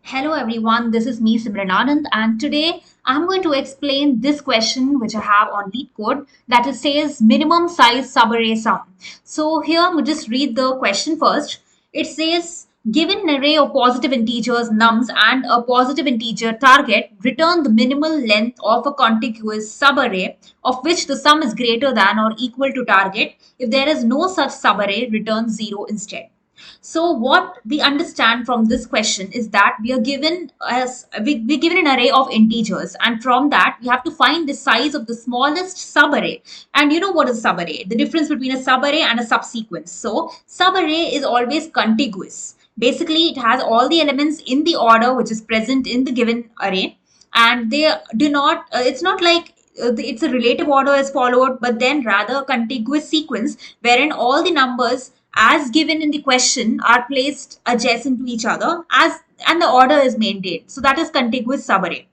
Hello everyone, this is me Simran Anand, and today I'm going to explain this question which I have on LeetCode that it says minimum size subarray sum. So here I'm going to just read the question first. It says given an array of positive integers nums and a positive integer target, return the minimal length of a contiguous subarray of which the sum is greater than or equal to target. If there is no such subarray, return 0 instead. So what we understand from this question is that we are given we're given an array of integers, and from that we have to find the size of the smallest subarray. And you know what is subarray? The difference between a subarray and a subsequence. So subarray is always contiguous. Basically, it has all the elements in the order which is present in the given array, and they do not. It's not like it's a relative order is followed, but then rather a contiguous sequence wherein all the numbers as given in the question are placed adjacent to each other as and the order is maintained. So that is contiguous subarray.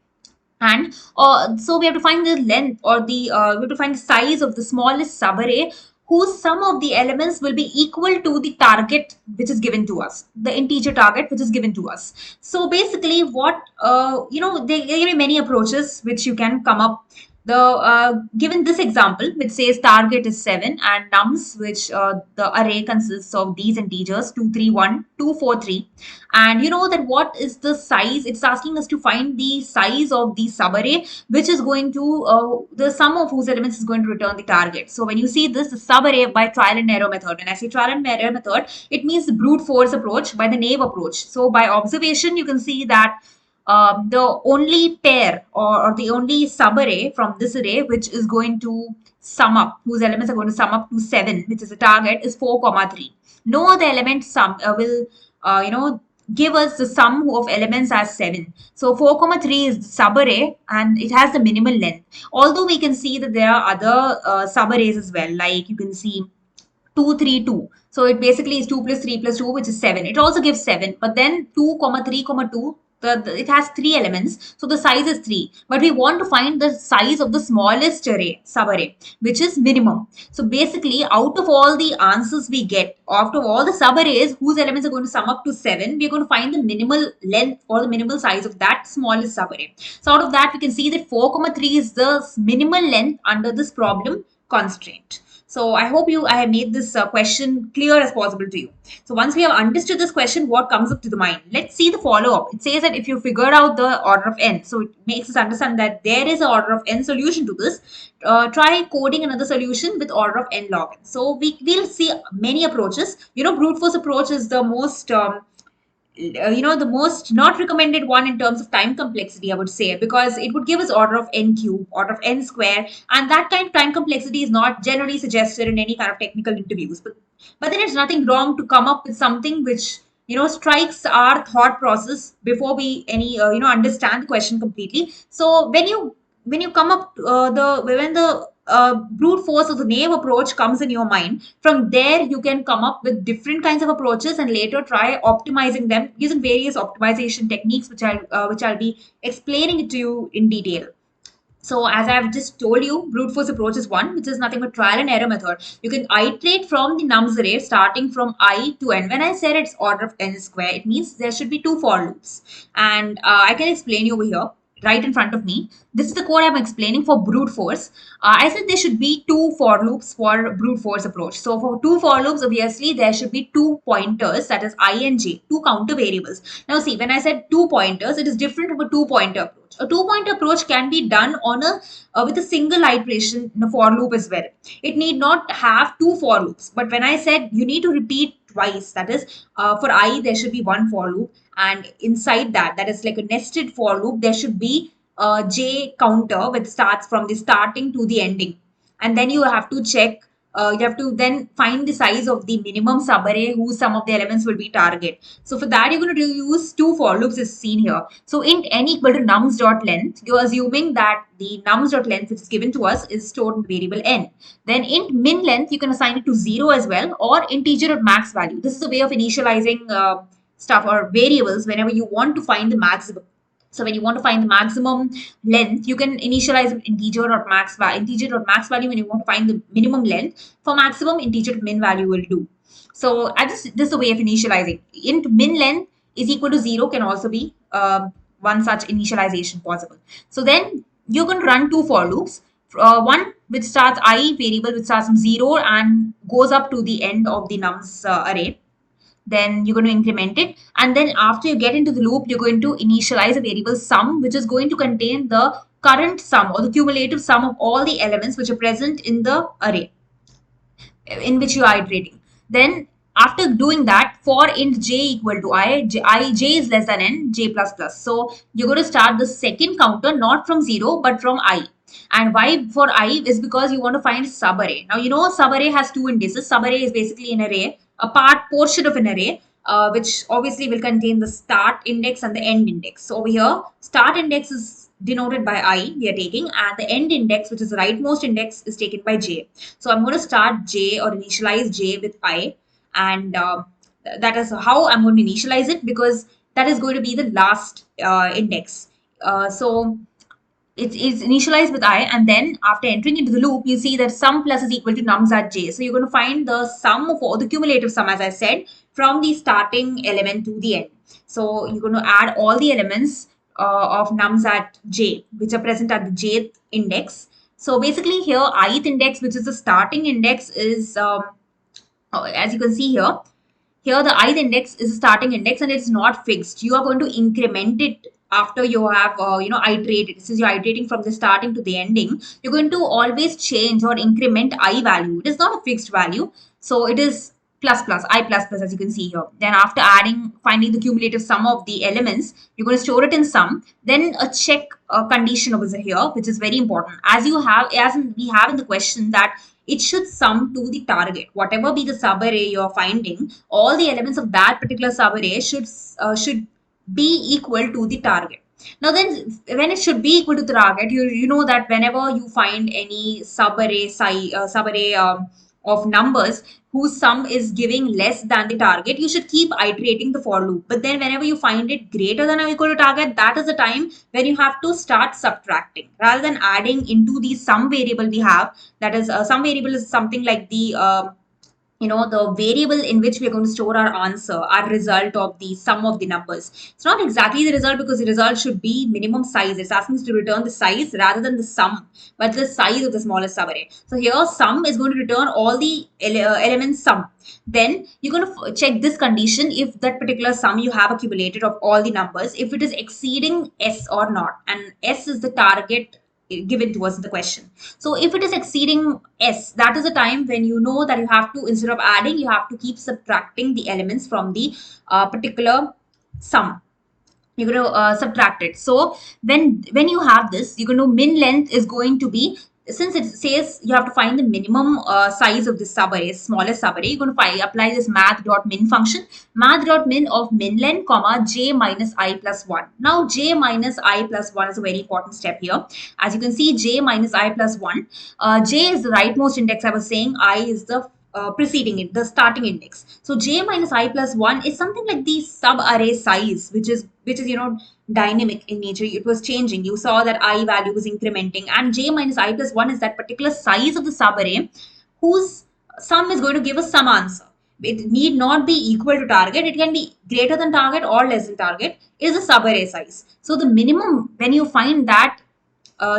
And so we have to find the length or we have to find the size of the smallest subarray whose sum of the elements will be equal to the target which is given to us, the integer target which is given to us. So basically what there are many approaches which you can come up. The given this example which says target is 7 and nums which the array consists of these integers 2 3 1 2 4 3, and you know that what is the size. It's asking us to find the size of the subarray which is going to the sum of whose elements is going to return the target. So when you see this, the subarray by trial and error method, when I say trial and error method, it means the brute force approach by the naive approach. So by observation you can see that the only pair or the only subarray from this array which is going to sum up, whose elements are going to sum up to 7, which is the target, is 4 comma 3. No other element sum will give us the sum of elements as 7. So 4 comma 3 is the subarray and it has the minimal length. Although we can see that there are other subarrays as well, like you can see 2 3 2. So it basically is 2 plus 3 plus 2, which is 7. It also gives 7, but then 2 comma 3 comma 2, it has 3 elements, so the size is 3. But we want to find the size of the smallest array subarray, which is minimum. So basically, out of all the answers we get, after all the subarrays whose elements are going to sum up to 7, we're going to find the minimal length or the minimal size of that smallest subarray. So out of that, we can see that 4 comma 3 is the minimal length under this problem constraint. So I hope I have made this question clear as possible to you. So once we have understood this question, what comes up to the mind? Let's see the follow-up. It says that if you figured out the order of n, so it makes us understand that there is an order of n solution to this. Try coding another solution with order of n log n. So we'll see many approaches. Brute force approach is the most the most not recommended one in terms of time complexity, I would say, because it would give us order of n cube, order of n square, and that kind of time complexity is not generally suggested in any kind of technical interviews. But then it's nothing wrong to come up with something which strikes our thought process before we understand the question completely. So when you come up when the brute force or the naive approach comes in your mind, from there you can come up with different kinds of approaches and later try optimizing them using various optimization techniques which I'll be explaining it to you in detail. So as I've just told you, brute force approach is one, which is nothing but trial and error method. You can iterate from the nums array starting from I to n. When I said it's order of n square, it means there should be 2 for loops. And I can explain you over here right in front of me. This is the code I'm explaining for brute force. I said there should be 2 for loops for brute force approach. So for 2 for loops, obviously there should be 2 pointers, that is I and j, 2 counter variables. Now see, when I said 2 pointers, it is different from a 2 pointer approach. A 2 pointer approach can be done on with a single iteration in a for loop as well. It need not have 2 for loops. But when I said you need to repeat twice, that is for I there should be 1 for loop, and inside that is like a nested for loop, there should be a j counter which starts from the starting to the ending, and then you have to check. You have to then find the size of the minimum subarray whose sum of the elements will be target. So for that, you're going to use 2 for loops as seen here. So int n equal to nums.length, you're assuming that the nums.length which is given to us is stored in the variable n. Then int min length, you can assign it to 0 as well, or integer at max value. This is a way of initializing stuff or variables whenever you want to find the maximum. So when you want to find the maximum length, you can initialize integer or max value when you want to find the minimum length. For maximum, integer min value will do. So this is a way of initializing. Int min length is equal to 0 can also be one such initialization possible. So then you're going to run two for loops. One which starts I variable which starts from 0 and goes up to the end of the nums array. Then you're going to increment it, and then after you get into the loop, you're going to initialize a variable sum, which is going to contain the current sum or the cumulative sum of all the elements which are present in the array in which you are iterating. Then after doing that, for int j equal to j is less than n, j plus plus. So you're going to start the second counter not from 0 but from I. And why for I is because you want to find subarray. Now you know subarray has two indices. Subarray is basically an array, a portion of an array, which obviously will contain the start index and the end index. So over here, start index is denoted by I, we are taking, and the end index, which is the rightmost index, is taken by j. So I'm going to start j or initialize j with I, and that is how I'm going to initialize it, because that is going to be the last index. So it's initialized with I, and then after entering into the loop, you see that sum plus is equal to nums at j. So you're going to find the sum of all the cumulative sum, as I said, from the starting element to the end. So you're going to add all the elements of nums at j, which are present at the jth index. So basically here, ith index, which is the starting index, is as you can see here. Here the ith index is a starting index and it's not fixed. You are going to increment it after you have iterated. Since you're iterating from the starting to the ending, you're going to always change or increment I value. It is not a fixed value. So it is plus plus, I plus plus, as you can see here. Then after finding the cumulative sum of the elements, you're going to store it in sum. Then a check condition over here, which is very important. As we have in the question, that it should sum to the target. Whatever be the subarray you're finding, all the elements of that particular subarray should be equal to the target. Now then, when it should be equal to the target, you know that whenever you find any subarray of numbers whose sum is giving less than the target, you should keep iterating the for loop. But then whenever you find it greater than or equal to target, that is the time when you have to start subtracting rather than adding into the sum variable we have. That is, sum variable is something like the the variable in which we're going to store our answer, our result of the sum of the numbers. It's not exactly the result, because the result should be minimum size. It's asking us to return the size rather than the sum, but the size of the smallest subarray. So here sum is going to return all the elements sum. Then you're going to check this condition if that particular sum you have accumulated of all the numbers, if it is exceeding s or not, and s is the target given to us in the question. So if it is exceeding s, that is the time when you know that you have to, instead of adding, you have to keep subtracting the elements from the particular sum. You're going to subtract it. So when you have this, you're going to min length is going to be, since it says you have to find the minimum size of this subarray, smallest subarray, you're going to apply this math.min function, math.min of min length, comma, j minus I plus 1. Now, j minus I plus 1 is a very important step here. As you can see, j minus I plus 1. J is the rightmost index. I was saying I is the preceding it, the starting index. So j minus I plus 1 is something like the subarray size, which is dynamic in nature. It was changing. You saw that I value was incrementing, and j minus I plus 1 is that particular size of the subarray whose sum is going to give us some answer. It need not be equal to target. It can be greater than target or less than target, is the subarray size. So the minimum, when you find that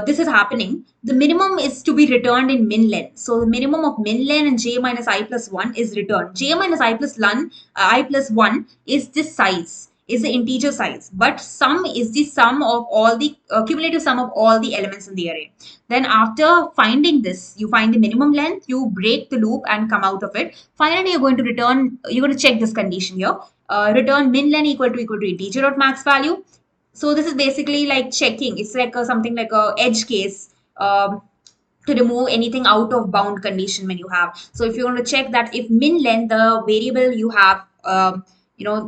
this is happening, the minimum is to be returned in min len. So the minimum of min len and j minus I plus 1 is returned. J minus I plus 1 is this size, is the integer size, but sum is the sum of all the cumulative sum of all the elements in the array. Then after finding this, you find the minimum length, you break the loop and come out of it. Finally, you're going to check this condition here. Return min len equal to integer dot max value. So this is basically like checking. It's like something like a edge case to remove anything out of bound condition when you have. So if you want to check that if min length, the variable you have,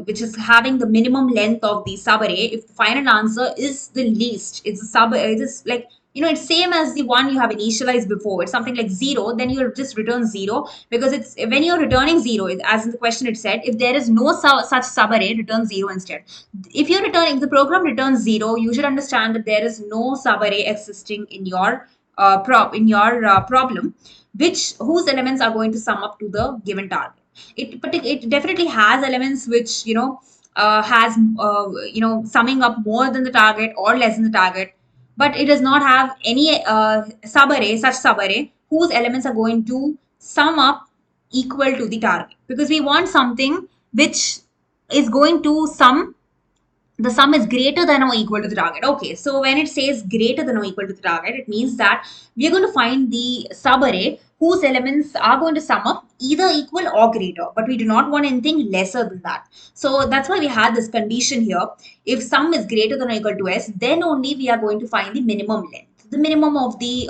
which is having the minimum length of the subarray, if the final answer is the least, it's a it is like, it's same as the one you have initialized before. It's something like 0, then you'll just return 0, because it's when you're returning 0, as in the question it said, if there is no such subarray, return 0 instead. If the program returns 0, you should understand that there is no subarray existing in your problem, whose elements are going to sum up to the given target. It definitely has elements which has summing up more than the target or less than the target, but it does not have any such subarray whose elements are going to sum up equal to the target, because we want something which is going to sum, the sum is greater than or equal to the target. Okay, so when it says greater than or equal to the target, it means that we are going to find the subarray whose elements are going to sum up either equal or greater, but we do not want anything lesser than that. So that's why we had this condition here. If sum is greater than or equal to s, then only we are going to find the minimum length, the minimum of the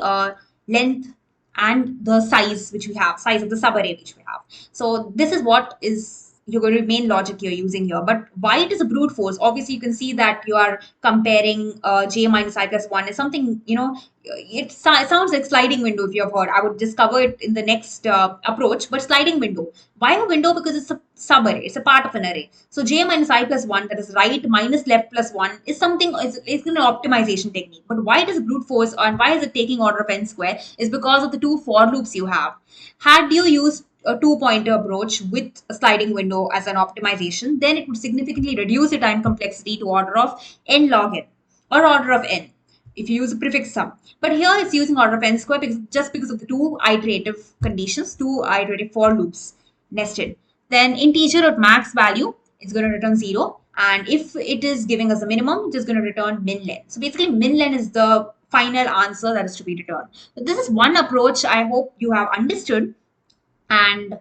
length and the size which we have, size of the subarray which we have. So this is what is you're going to main logic you're using here. But why it is a brute force? Obviously, you can see that you are comparing j minus I plus 1 is something, it sounds like sliding window if you have heard. I would just cover it in the next approach, but sliding window. Why a window? Because it's a subarray, it's a part of an array. So j minus I plus 1, that is right minus left plus 1, is something, it's an optimization technique. But why it is brute force and why is it taking order of n square is because of the two for loops you have. Had you used a two-pointer approach with a sliding window as an optimization, then it would significantly reduce the time complexity to order of n log n or order of n if you use a prefix sum. But here it's using order of n square just because of the two iterative conditions, two iterative for loops nested. Then integer at max value, it's going to return 0. And if it is giving us a minimum, it is going to return min len. So basically min len is the final answer that is to be returned. So this is one approach I hope you have understood, and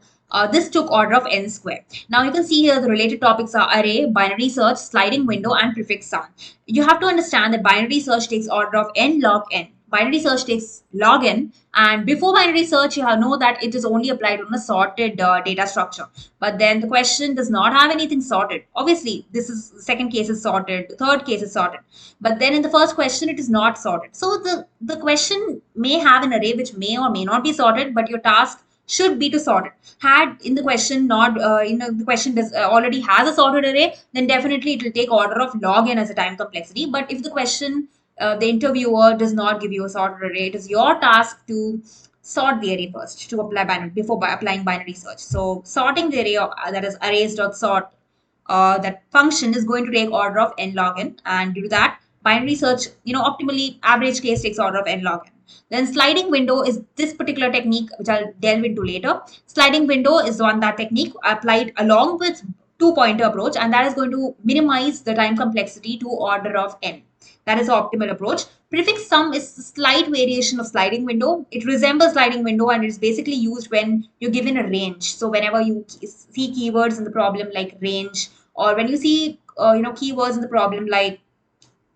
this took order of n square. Now you can see here the related topics are array, binary search, sliding window, and prefix sum. You have to understand that binary search takes order of n log n. Binary search takes log n, and before binary search, you know that it is only applied on a sorted data structure. But then the question does not have anything sorted. Obviously, this is the second case is sorted, the third case is sorted. But then in the first question, it is not sorted. So the question may have an array which may or may not be sorted, but your task should be to sort it. Had in the question not, the question does already has a sorted array, then definitely it will take order of log n as a time complexity. But if the question, the interviewer does not give you a sorted array, it is your task to sort the array first to apply binary before applying binary search. So sorting the array, that is arrays.sort, that function is going to take order of n log n, and due to that, binary search, optimally average case takes order of n log n. Then sliding window is this particular technique, which I'll delve into later. Sliding window is one that technique applied along with two-pointer approach, and that is going to minimize the time complexity to order of n. That is the optimal approach. Prefix sum is a slight variation of sliding window. It resembles sliding window, and it's basically used when you're given a range. So whenever you see keywords in the problem like range, or when you see keywords in the problem like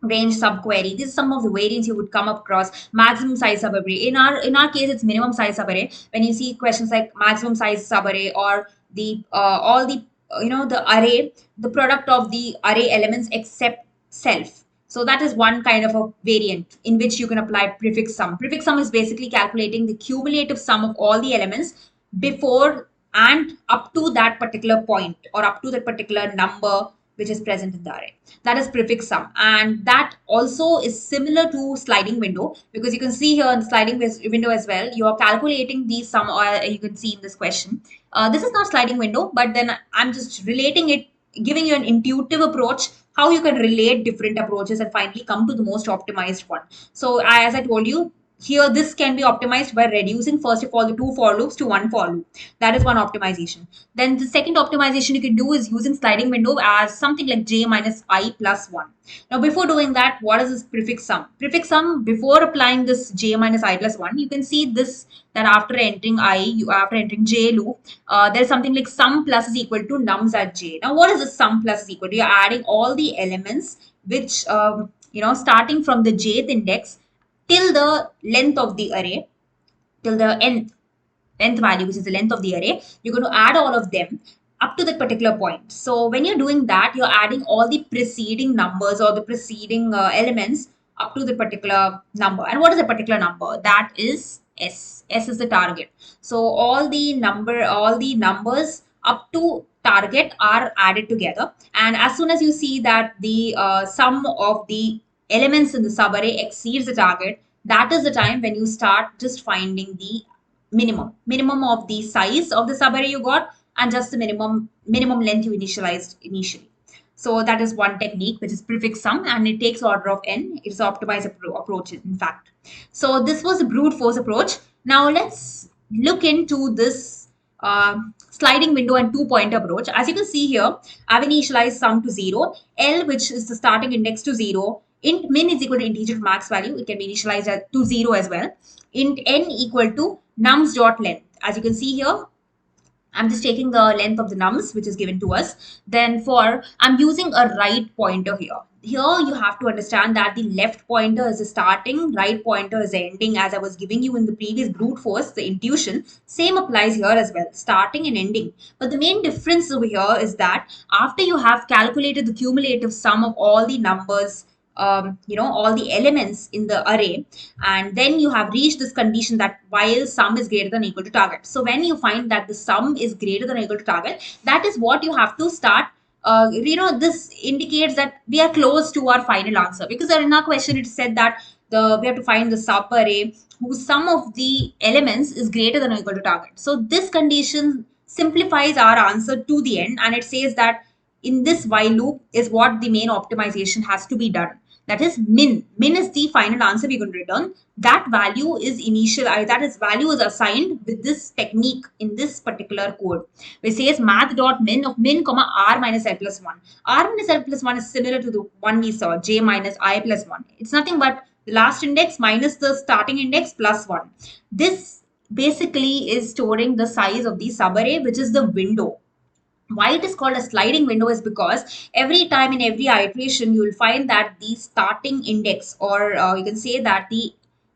range subquery, this is some of the variants you would come across. Maximum size subarray, in our case it's minimum size subarray. When you see questions like maximum size subarray or the all the the array, the product of the array elements except self. So that is one kind of a variant in which you can apply prefix sum. Prefix sum is basically calculating the cumulative sum of all the elements before and up to that particular point or up to that particular number which is present in the array. That is prefix sum, and that also is similar to sliding window, because you can see here in the sliding window as well, you are calculating the sum, or you can see in this question. This is not sliding window, but then I'm just relating it, giving you an intuitive approach how you can relate different approaches and finally come to the most optimized one. So as I told you, here this can be optimized by reducing first of all the two for loops to one for loop. That is one optimization. Then the second optimization you can do is using sliding window as something like j minus I plus 1. Now before doing that, what is this prefix sum? Prefix sum, before applying this j minus I plus 1, you can see this, that after entering after entering j loop, there's something like sum plus is equal to nums at j. Now what is this sum plus is equal to? You're adding all the elements which starting from the jth index till the length of the array, till the nth value, which is the length of the array. You're going to add all of them up to that particular point. So when you're doing that, you're adding all the preceding numbers or the preceding elements up to the particular number. And what is the particular number? That is s. S is the target. So all the numbers up to target are added together, and as soon as you see that the sum of the elements in the subarray exceeds the target, that is the time when you start just finding the minimum of the size of the subarray you got, and just the minimum length you initialized initially. So that is one technique, which is prefix sum, and it takes order of n. It's optimized approach, in fact. So this was the brute force approach. Now let's look into this sliding window and two-pointer approach. As you can see here, I've initialized sum to 0, L, which is the starting index, to 0, int min is equal to integer to max value. It can be initialized to 0 as well. Int n equal to nums dot length. As you can see here, I'm just taking the length of the nums which is given to us. Then I'm using a right pointer here. Here you have to understand that the left pointer is the starting, right pointer is the ending, as I was giving you in the previous brute force, the intuition. Same applies here as well, starting and ending. But the main difference over here is that after you have calculated the cumulative sum of all the numbers, all the elements in the array, and then you have reached this condition that while sum is greater than or equal to target. So when you find that the sum is greater than or equal to target, that is what you have to start. This indicates that we are close to our final answer, because in our question it said that we have to find the sub array whose sum of the elements is greater than or equal to target. So this condition simplifies our answer to the end, and it says that in this while loop is what the main optimization has to be done. That is min. Min is the final answer we're going to return. That value is that is value is assigned with this technique in this particular code, which says math.min of min comma r minus l plus 1. R minus l plus 1 is similar to the one we saw, j minus I plus 1. It's nothing but the last index minus the starting index plus 1. This basically is storing the size of the subarray, which is the window. Why it is called a sliding window is because every time in every iteration you will find that the starting index, or you can say that the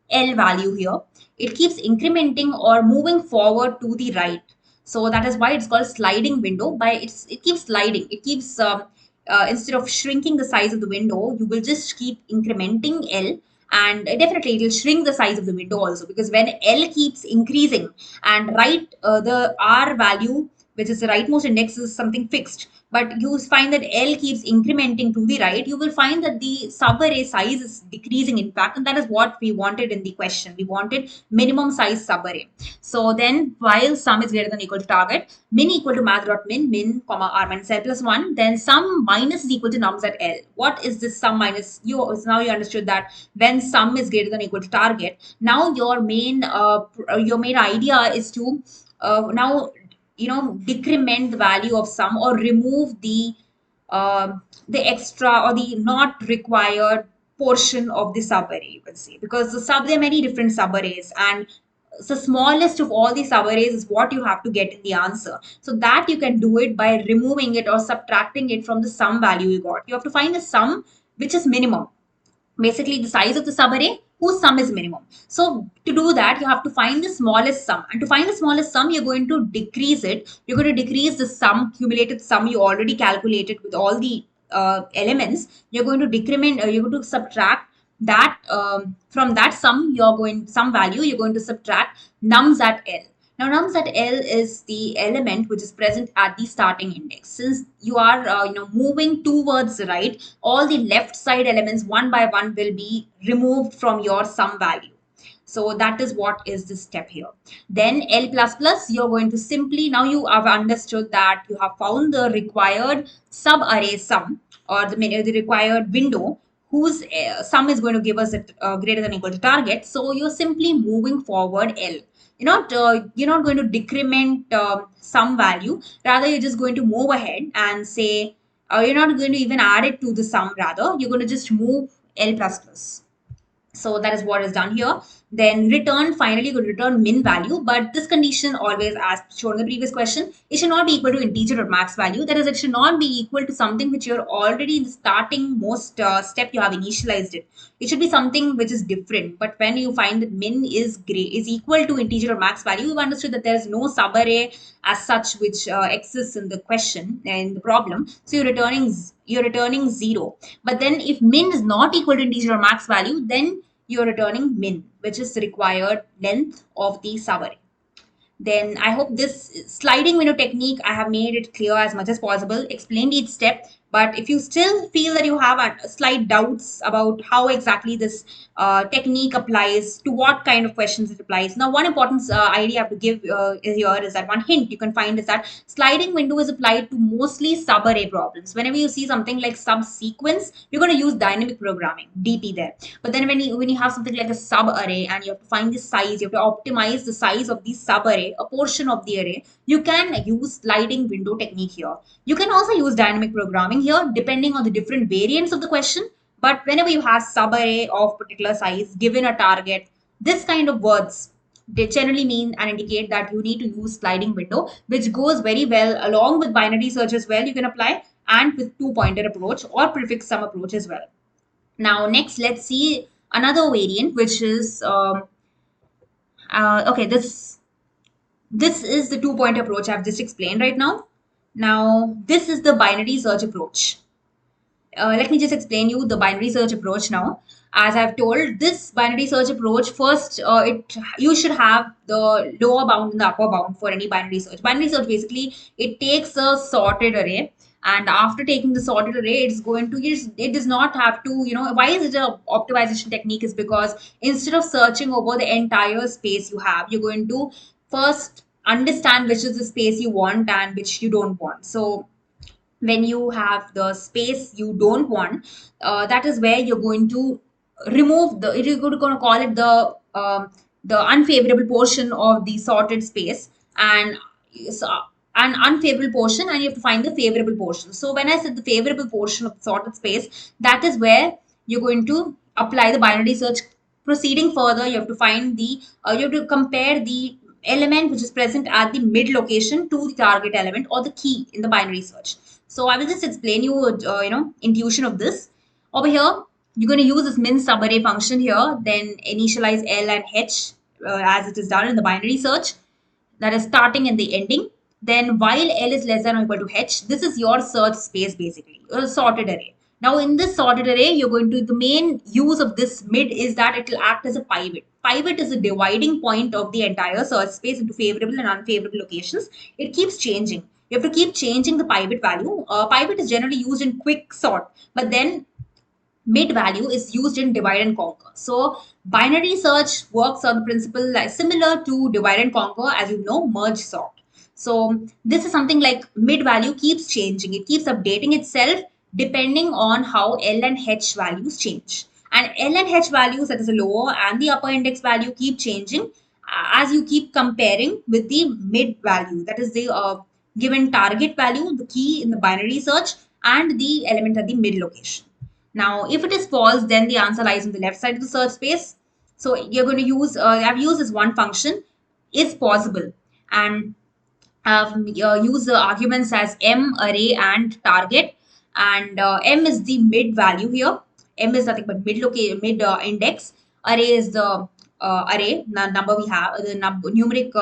L value here, it keeps incrementing or moving forward to the right. So that is why it's called sliding window. It keeps sliding. It keeps instead of shrinking the size of the window, you will just keep incrementing L, and definitely it will shrink the size of the window also, because when L keeps increasing and the R value, which is the rightmost index, is something fixed, but you find that L keeps incrementing to the right, you will find that the subarray size is decreasing, in fact, and that is what we wanted in the question. We wanted minimum size subarray. So then while sum is greater than or equal to target, min equal to math.min, min comma r minus l plus 1, then sum minus is equal to nums at L. What is this sum minus? Now you understood that when sum is greater than or equal to target, now your main idea is to now decrement the value of sum, or remove the extra or the not required portion of the subarray, you can say, because there are many different subarrays, and the smallest of all the subarrays is what you have to get in the answer. So that you can do it by removing it or subtracting it from the sum value you got. You have to find a sum which is minimum, basically the size of the subarray whose sum is minimum. So to do that, you have to find the smallest sum, and to find the smallest sum, you're going to decrease it. You're going to decrease the sum, cumulative sum you already calculated with all the elements. You're going to decrement, you're going to subtract that from that sum value, you're going to subtract nums at L. Now, nums at L is the element which is present at the starting index. Since you are moving towards the right, all the left side elements one by one will be removed from your sum value. So that is what is this step here. Then L++, you're going to simply, now you have understood that you have found the required subarray sum, or the required window whose sum is going to give us greater than or equal to target. So you're simply moving forward L. You're not going to decrement some value. Rather, you're just going to move ahead and say, you're not going to even add it to the sum. Rather, you're going to just move L++. So that is what is done here. Then finally going to return min value, but this condition always, as shown in the previous question, it should not be equal to integer or max value. That is, it should not be equal to something which you're already in the starting most step you have initialized it. It should be something which is different. But when you find that min is equal to integer or max value, you've understood that there is no subarray as such which exists in the question, in the problem. So you're returning 0. But then if min is not equal to integer or max value, then you're returning min, which is the required length of the subarray. Then I hope this sliding window technique, I have made it clear as much as possible, explained each step. But if you still feel that you have a slight doubts about how exactly this technique applies, to what kind of questions it applies. Now, one important idea I have to give here is that one hint you can find is that sliding window is applied to mostly subarray problems. Whenever you see something like subsequence, you're going to use dynamic programming, DP there. But then when you have something like a subarray and you have to find the size, you have to optimize the size of the subarray, a portion of the array, you can use sliding window technique here. You can also use dynamic programming here depending on the different variants of the question. But whenever you have subarray of particular size given a target, this kind of words, they generally mean and indicate that you need to use sliding window, which goes very well along with binary search as well. You can apply, and with two pointer approach or prefix sum approach as well. Now, next, let's see another variant, which is okay. This is the two point approach I've just explained right now. Now, this is the binary search approach. Let me just explain you the binary search approach now. As I've told, this binary search approach, first, you should have the lower bound and the upper bound for any binary search. Binary search, basically, it takes a sorted array, and after taking the sorted array, it's going to, it does not have to, why is it a optimization technique? Is because instead of searching over the entire space you have, you're going to first understand which is the space you want and which you don't want. So when you have the space you don't want, that is where you're going to remove the, you're going to call it the unfavorable portion of the sorted space, and so, an unfavorable portion, and you have to find the favorable portion. So when I said the favorable portion of the sorted space, that is where you're going to apply the binary search. Proceeding further, you have to find the you have to compare the element which is present at the mid location to the target element or the key in the binary search. So I will just explain you, intuition of this. Over here, you're going to use this min subarray function here, then initialize L and H as it is done in the binary search, that is starting and the ending. Then while L is less than or equal to H, this is your search space basically, a sorted array. Now in this sorted array, you're going to, the main use of this mid is that it will act as a pivot. Pivot is a dividing point of the entire search space into favorable and unfavorable locations. It keeps changing. You have to keep changing the pivot value. Pivot is generally used in quick sort, but then mid value is used in divide and conquer. So binary search works on the principle like similar to divide and conquer, as you know, merge sort. So this is something like mid value keeps changing. It keeps updating itself depending on how L and H values change. And L and H values, that is the lower and the upper index value, keep changing as you keep comparing with the mid value. That is the given target value, the key in the binary search, and the element at the mid location. Now, if it is false, then the answer lies on the left side of the search space. So you're going to use, I've used this one function, is possible. And I've used the arguments as M, array, and target. And M is the mid value here. M is nothing but mid index. Array is the array, the number we have, the numeric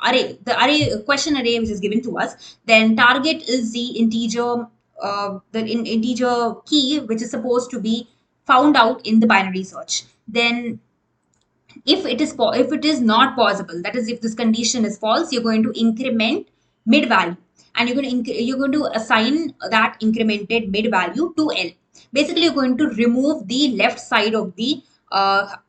array, the array question array which is given to us. Then target is the integer, integer key which is supposed to be found out in the binary search. Then if it is not possible, that is if this condition is false, you're going to increment mid value, and you're going to assign that incremented mid value to L. Basically, you're going to remove the left side of the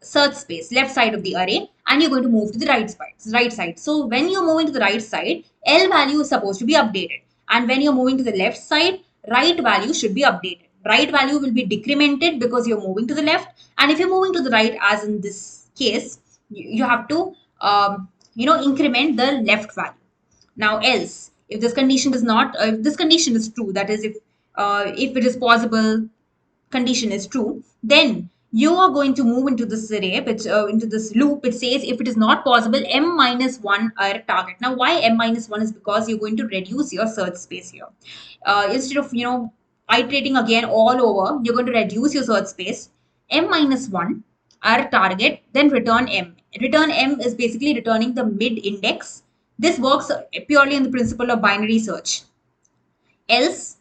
search space, left side of the array, and you're going to move to the right side. So when you're moving to the right side, L value is supposed to be updated, and when you're moving to the left side, right value should be updated. Right value will be decremented because you're moving to the left, and if you're moving to the right, as in this case, you have to increment the left value. Now else, if this condition does not, if this condition is true, that is if it is possible condition is true, then you are going to move into this array, which into this loop. It says if it is not possible, m minus 1 are target. Now why m minus 1 is because you're going to reduce your search space here. Instead of iterating again all over, you're going to reduce your search space. M minus 1 are target, then return m. Return m is basically returning the mid index. This works purely on the principle of binary search. Else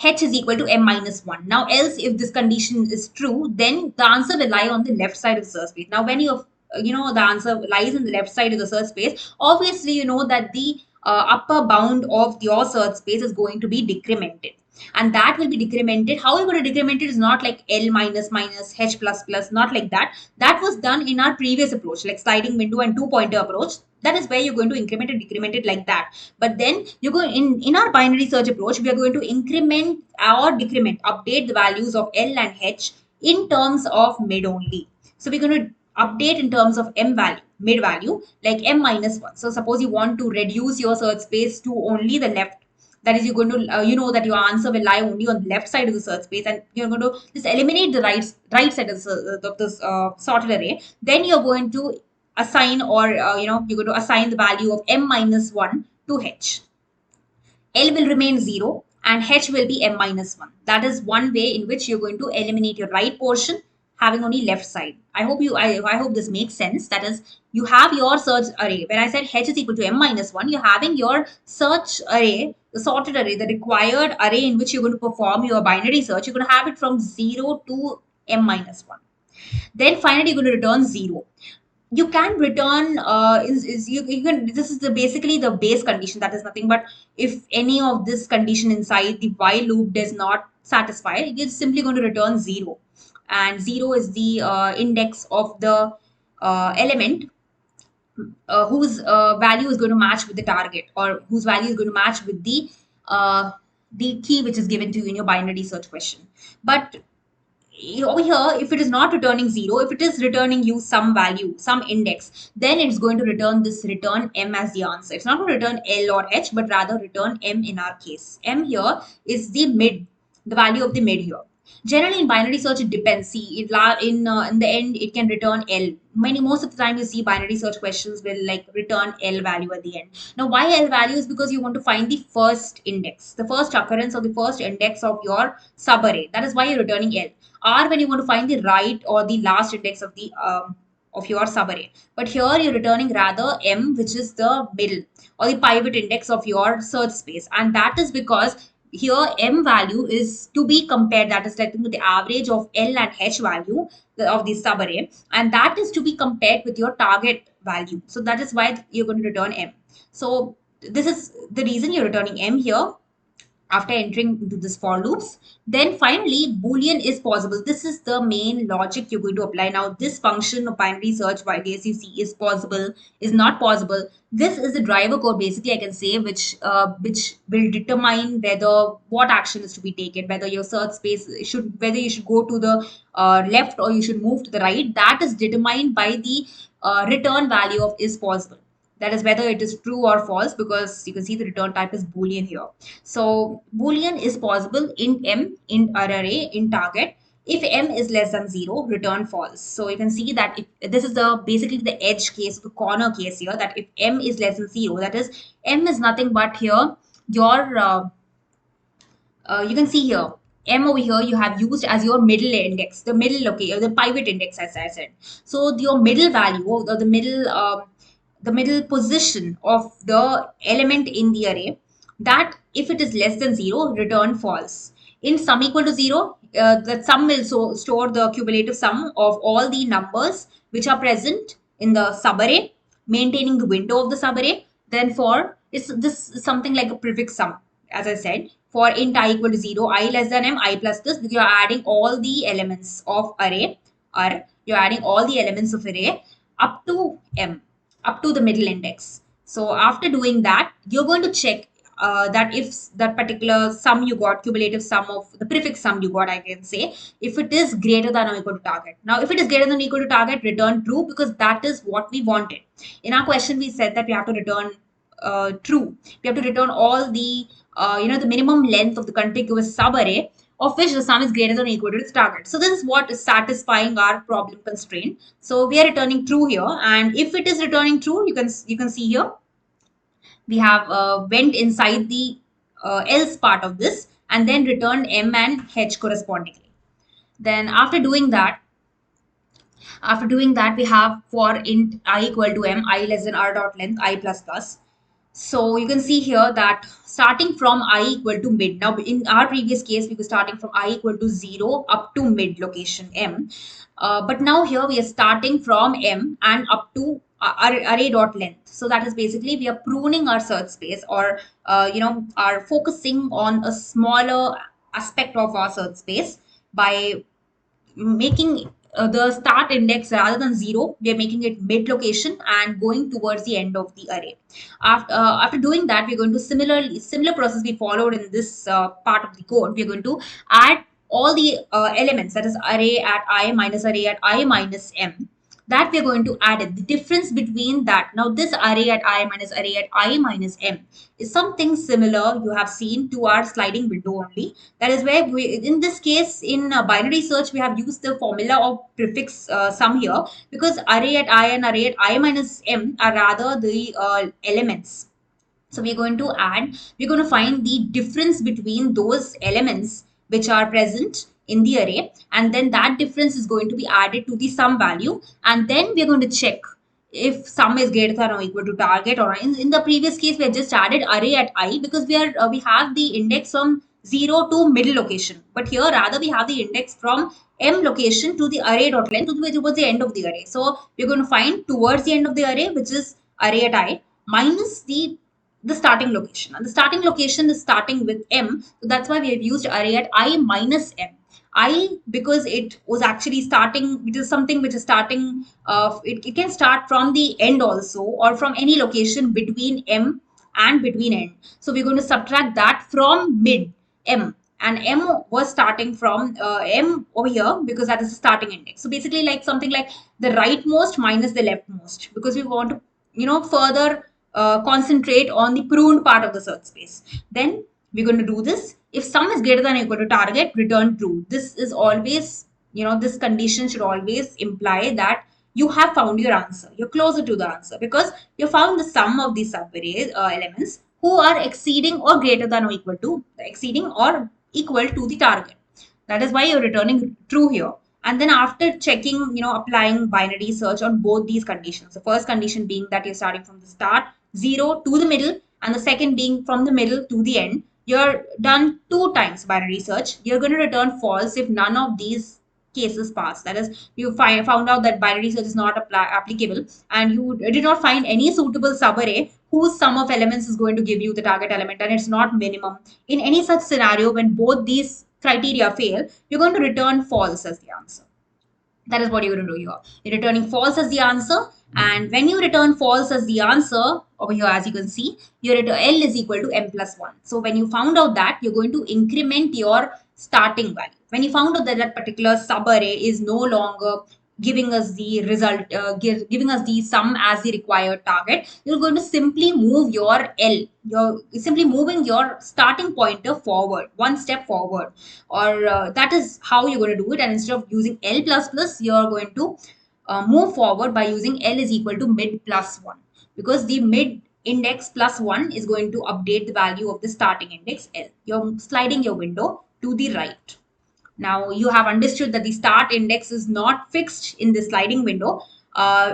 h is equal to m minus 1. Now else if this condition is true, then the answer will lie on the left side of the search space. Now when you're the answer lies in the left side of the search space, obviously you know that the upper bound of your search space is going to be decremented, and that will be decremented. How you're going to decrement it is not like L minus minus H plus plus, not like that. That was done in our previous approach, like sliding window and two pointer approach. That is where you're going to increment and decrement it like that. But then you go in our binary search approach, we are going to increment or decrement, update the values of L and H in terms of mid only. So we're going to update in terms of M value, mid value, like M minus 1. So suppose you want to reduce your search space to only the left. That is, you're going to, that your answer will lie only on the left side of the search space, and you're going to just eliminate the right side of this sorted array. Then you're going to assign, or you're going to assign the value of M minus 1 to H. L will remain 0 and H will be M minus 1. That is one way in which you're going to eliminate your right portion having only left side. I hope this makes sense. That is, you have your search array. When I said H is equal to M minus 1, you're having your search array, the sorted array, the required array in which you're going to perform your binary search. You're going to have it from 0 to M minus 1. Then finally, you're going to return 0. You can return you can, this is basically the base condition. That is nothing but if any of this condition inside the while loop does not satisfy, you're simply going to return 0, and 0 is the index of the element whose value is going to match with the target, or whose value is going to match with the key which is given to you in your binary search question. But over here, if it is not returning 0, if it is returning you some value, some index, then it's going to return this return M as the answer. It's not going to return L or H, but rather return M in our case. M here is the mid, the value of the mid here. Generally, in binary search, it depends. See, in the end, it can return L. Most of the time, you see binary search questions will like return L value at the end. Now, why L value is because you want to find the first index, the first occurrence of the first index of your subarray. That is why you're returning L. R when you want to find the right or the last index of the of your subarray. But here you're returning rather M, which is the middle or the pivot index of your search space, and that is because here M value is to be compared, that is like the average of L and H value of the subarray, and that is to be compared with your target value. So that is why you're going to return M. So this is the reason you're returning M here after entering into this for loops. Then finally, Boolean is possible. This is the main logic you're going to apply. Now, this function of binary search by DSUC is possible, is not possible. This is the driver code, basically, I can say, which will determine whether what action is to be taken, whether your search space whether you should go to the left or you should move to the right. That is determined by the return value of is possible. That is whether it is true or false, because you can see the return type is Boolean here. So Boolean is possible in M, in array, in target. If M is less than 0, return false. So you can see that if this is the basically the edge case, the corner case here, that if M is less than 0, that is M is nothing but here your you can see here M over here you have used as your middle index, the middle, okay, or the pivot index, as I said. So your middle value, or the middle position of the element in the array, that if it is less than 0, return false. In sum equal to 0, that sum will store the cumulative sum of all the numbers which are present in the subarray, maintaining the window of the subarray. Then for this is something like a prefix sum, as I said. For int I equal to 0, I less than m, I plus this, you are adding all the elements of array, or you're adding all the elements of array up to m, up to the middle index. So after doing that, you're going to check that if that particular sum you got, cumulative sum of the prefix sum you got, I can say, if it is greater than or equal to target. Now, if it is greater than or equal to target, return true, because that is what we wanted. In our question, we said that we have to return true. We have to return all the the minimum length of the contiguous subarray of which the sum is greater than or equal to its target. So this is what is satisfying our problem constraint. So we are returning true here, and if it is returning true, you can see here we have went inside the else part of this and then returned m and h correspondingly. Then after doing that, we have for int I equal to m, I less than r dot length, I plus plus. So you can see here that starting from I equal to mid. Now in our previous case, we were starting from I equal to 0 up to mid location M. But now here we are starting from M and up to array dot length. So that is basically we are pruning our search space, or are focusing on a smaller aspect of our search space by making the start index rather than 0, we are making it mid location and going towards the end of the array. After doing that, we're going to similar process we followed in this part of the code. We're going to add all the elements, that is array at I minus array at I minus m, that we're going to add it. The difference between that, now this array at I minus array at I minus m is something similar you have seen to our sliding window only. That is where we, in this case, in binary search, we have used the formula of prefix sum here, because array at I and array at I minus m are rather the elements. So we're going to find the difference between those elements which are present in the array. And then that difference is going to be added to the sum value. And then we're going to check if sum is greater than or equal to target. Or in the previous case, we have just added array at I because we have the index from 0 to middle location. But here rather we have the index from m location to the array dot length towards the end of the array. So we're going to find towards the end of the array, which is array at I minus the starting location, and the starting location is starting with m, so that's why we have used array at I minus m. I, because it was actually starting, it is something which is starting, it can start from the end also, or from any location between m and between n. So we're going to subtract that from mid m, and m was starting from m over here because that is the starting index. So basically like something like the rightmost minus the leftmost, because we want to further concentrate on the pruned part of the search space. Then we're going to do this. If sum is greater than or equal to target, return true. This is always, this condition should always imply that you have found your answer. You're closer to the answer because you found the sum of these subarray elements who are exceeding or greater than or equal to the target. That is why you're returning true here. And then after checking, applying binary search on both these conditions, the first condition being that you're starting from the start 0 to the middle, and the second being from the middle to the end, you're done 2 times binary search. You're going to return false if none of these cases pass. That is, you found out that binary search is not applicable, and you did not find any suitable subarray whose sum of elements is going to give you the target element, and it's not minimum. In any such scenario, when both these criteria fail, you're going to return false as the answer. That is what you're going to do here. You're returning false as the answer. And when you return false as the answer, over here, as you can see, your L is equal to m plus 1. So when you found out that, you're going to increment your starting value. When you found out that that particular subarray is no longer giving us the result, giving us the sum as the required target, you're going to simply move your L. You're simply moving your starting pointer forward, one step forward, or that is how you're going to do it. And instead of using L plus plus, you're going to move forward by using L is equal to mid plus 1, because the mid index plus 1 is going to update the value of the starting index L. You're sliding your window to the right. Now you have understood that the start index is not fixed in the sliding window.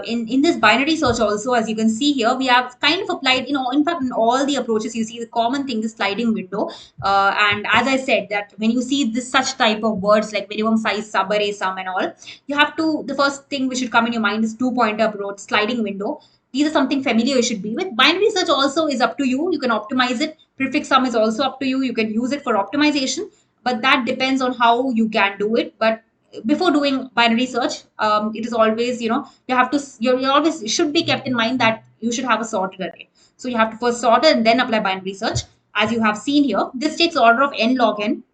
In this binary search also, as you can see here, we have kind of applied, in fact, in all the approaches, you see the common thing is sliding window. And as I said, that when you see this such type of words like minimum size, subarray, sum and all, you have to, the first thing which should come in your mind is 2-pointer approach, sliding window. These are something familiar you should be with. Binary search also is up to you. You can optimize it. Prefix sum is also up to you. You can use it for optimization, but that depends on how you can do it. But before doing binary search, it is always, you have to, you always should be kept in mind that you should have a sorted array. So you have to first sort it and then apply binary search. As you have seen here, this takes order of n log n.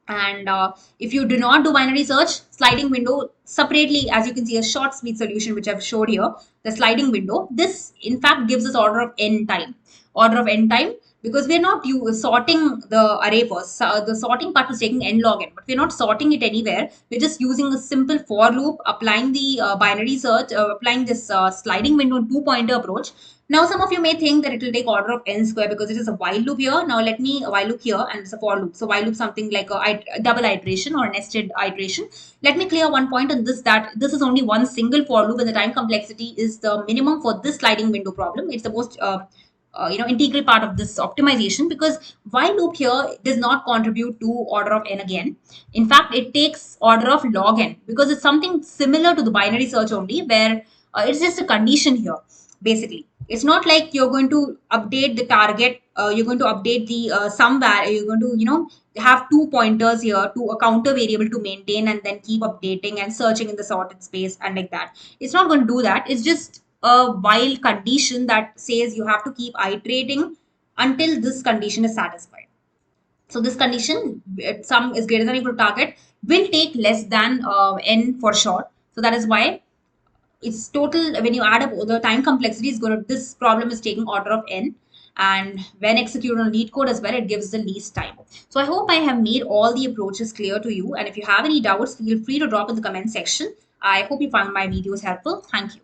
And if you do not do binary search, sliding window separately, as you can see, a short sweet solution, which I've showed here, the sliding window, this in fact gives us order of n time, because we're not sorting the array first. So the sorting part was taking n log n, but we're not sorting it anywhere. We're just using a simple for loop, applying the binary search, applying this sliding window 2-pointer approach. Now, some of you may think that it will take order of n square because it is a while loop here. Now, let me while loop here, and it's a for loop. So, while loop something like a double iteration or nested iteration. Let me clear one point on this, that this is only one single for loop, and the time complexity is the minimum for this sliding window problem. It's the most integral part of this optimization, because while loop here does not contribute to order of n again. In fact, it takes order of log n, because it's something similar to the binary search only, where it's just a condition here. Basically, it's not like you're going to update the target, you're going to update the sum value, you're going to have two pointers here to a counter variable to maintain, and then keep updating and searching in the sorted space and like that. It's not going to do that. It's just a while condition that says you have to keep iterating until this condition is satisfied. So this condition, sum is greater than or equal to target, will take less than n for short. So that is why it's total, when you add up the time complexity is going to, this problem is taking order of n, and when executed on leet code as well, it gives the least time. So I hope I have made all the approaches clear to you, and if you have any doubts, feel free to drop in the comment section. I hope you found my videos helpful. Thank you.